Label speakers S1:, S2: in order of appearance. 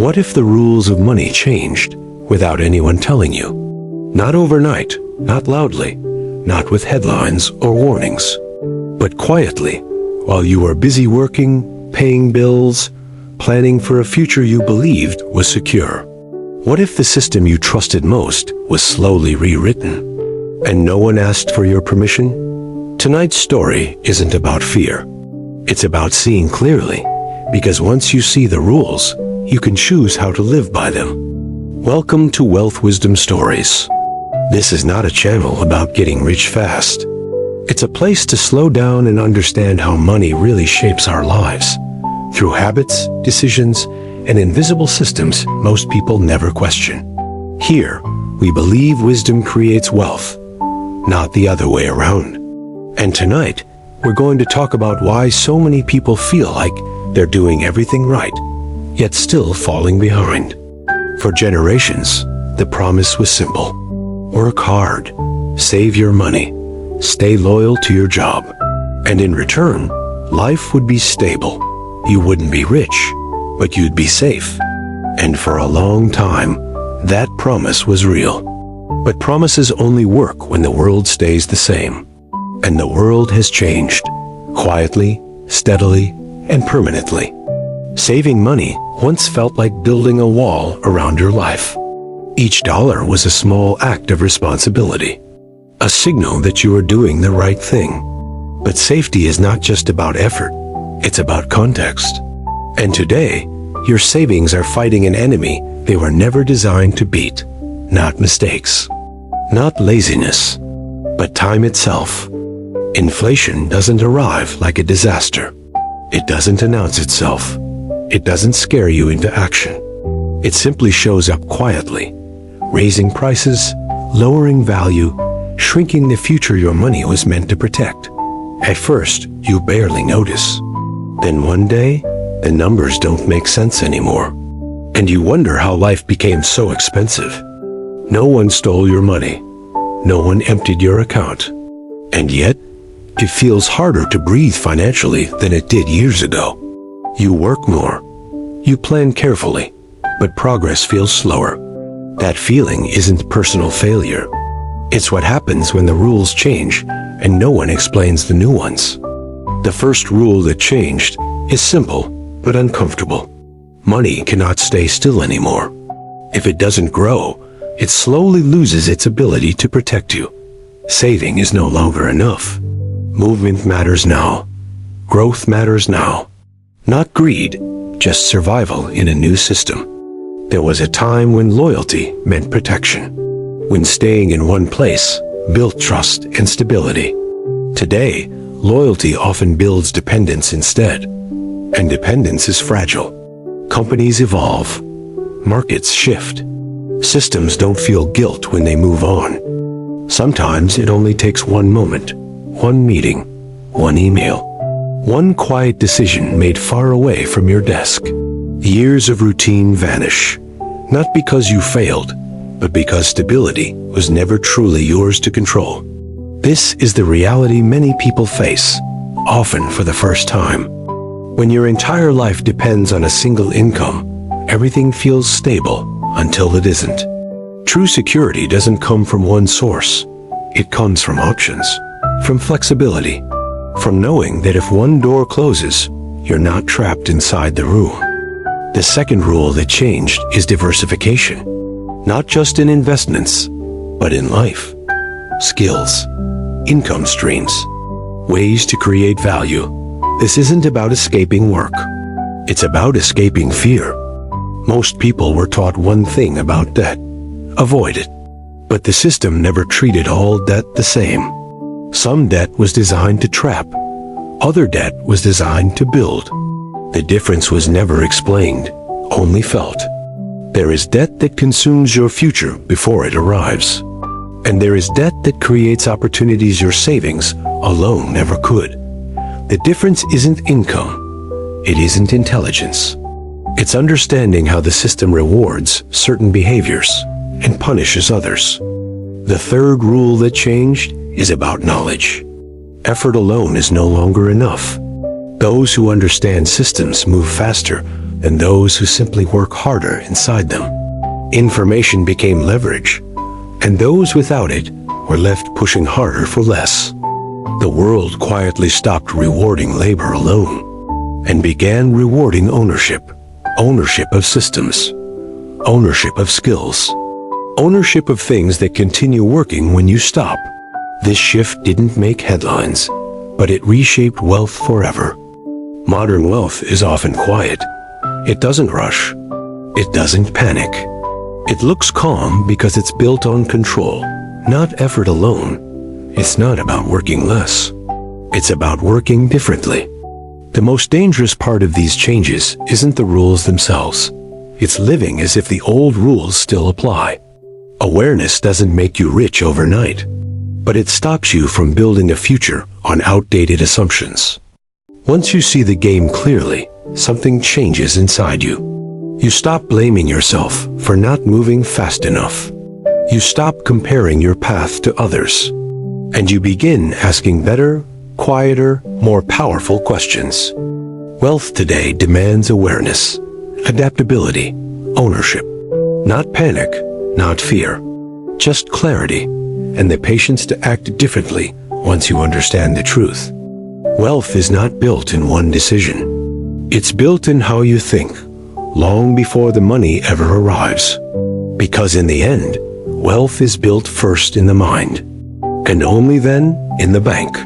S1: What if the rules of money changed without anyone telling you? Not overnight, not loudly, not with headlines or warnings, but quietly, while you were busy working, paying bills, planning for a future you believed was secure. What if the system you trusted most was slowly rewritten, and no one asked for your permission? Tonight's story isn't about fear. It's about seeing clearly, because once you see the rules, you can choose how to live by them. Welcome to Wealth Wisdom Stories. This is not a channel about getting rich fast. It's a place to slow down and understand how money really shapes our lives, through habits, decisions, and invisible systems most people never question. Here, we believe wisdom creates wealth, not the other way around. And tonight, we're going to talk about why so many people feel like they're doing everything right, yet still falling behind. For generations, the promise was simple. Work hard, save your money, stay loyal to your job, and in return, life would be stable. You wouldn't be rich, but you'd be safe. And for a long time, that promise was real. But promises only work when the world stays the same. And the world has changed, quietly, steadily, and permanently. Saving money once felt like building a wall around your life. Each dollar was a small act of responsibility, a signal that you were doing the right thing. But safety is not just about effort, it's about context. And today, your savings are fighting an enemy they were never designed to beat. Not mistakes, not laziness, but time itself. Inflation doesn't arrive like a disaster. It doesn't announce itself. It doesn't scare you into action. It simply shows up quietly, raising prices, lowering value, shrinking the future your money was meant to protect. At first, you barely notice. Then one day, the numbers don't make sense anymore. And you wonder how life became so expensive. No one stole your money. No one emptied your account. And yet, it feels harder to breathe financially than it did years ago. You work more. You plan carefully, but progress feels slower. That feeling isn't personal failure. It's what happens when the rules change and no one explains the new ones. The first rule that changed is simple but uncomfortable. Money cannot stay still anymore. If it doesn't grow, it slowly loses its ability to protect you. Saving is no longer enough. Movement matters now. Growth matters now. Not greed, just survival in a new system. There was a time when loyalty meant protection, when staying in one place built trust and stability. Today, loyalty often builds dependence instead, and dependence is fragile. Companies evolve, markets shift, systems don't feel guilt when they move on. Sometimes it only takes one moment, one meeting, one email, one quiet decision made far away from your desk. Years of routine vanish, not because you failed, but because stability was never truly yours to control. This is the reality many people face, often for the first time. When your entire life depends on a single income, everything feels stable until it isn't. True security doesn't come from one source. It comes from options, from flexibility, from knowing that if one door closes, you're not trapped inside the room. The second rule that changed is diversification, not just in investments, but in life. Skills, income streams, ways to create value. This isn't about escaping work. It's about escaping fear. Most people were taught one thing about debt: avoid it. But the system never treated all debt the same. Some debt was designed to trap. Other debt was designed to build. The difference was never explained, only felt. There is debt that consumes your future before it arrives. And there is debt that creates opportunities your savings alone never could. The difference isn't income. It isn't intelligence. It's understanding how the system rewards certain behaviors and punishes others. The third rule that changed is about knowledge. Effort alone is no longer enough. Those who understand systems move faster and those who simply work harder inside them. Information became leverage, and those without it were left pushing harder for less. The world quietly stopped rewarding labor alone and began rewarding ownership. Ownership of systems, ownership of skills, ownership of things that continue working when you stop. This shift didn't make headlines, but it reshaped wealth forever. Modern wealth is often quiet. It doesn't rush. It doesn't panic. It looks calm because it's built on control, not effort alone. It's not about working less. It's about working differently. The most dangerous part of these changes isn't the rules themselves. It's living as if the old rules still apply. Awareness doesn't make you rich overnight, but it stops you from building a future on outdated assumptions. Once you see the game clearly, something changes inside you. You stop blaming yourself for not moving fast enough. You stop comparing your path to others. And you begin asking better, quieter, more powerful questions. Wealth today demands awareness, adaptability, ownership. Not panic, not fear. Just clarity and the patience to act differently once you understand the truth. Wealth is not built in one decision. It's built in how you think, long before the money ever arrives. Because in the end, wealth is built first in the mind, and only then in the bank.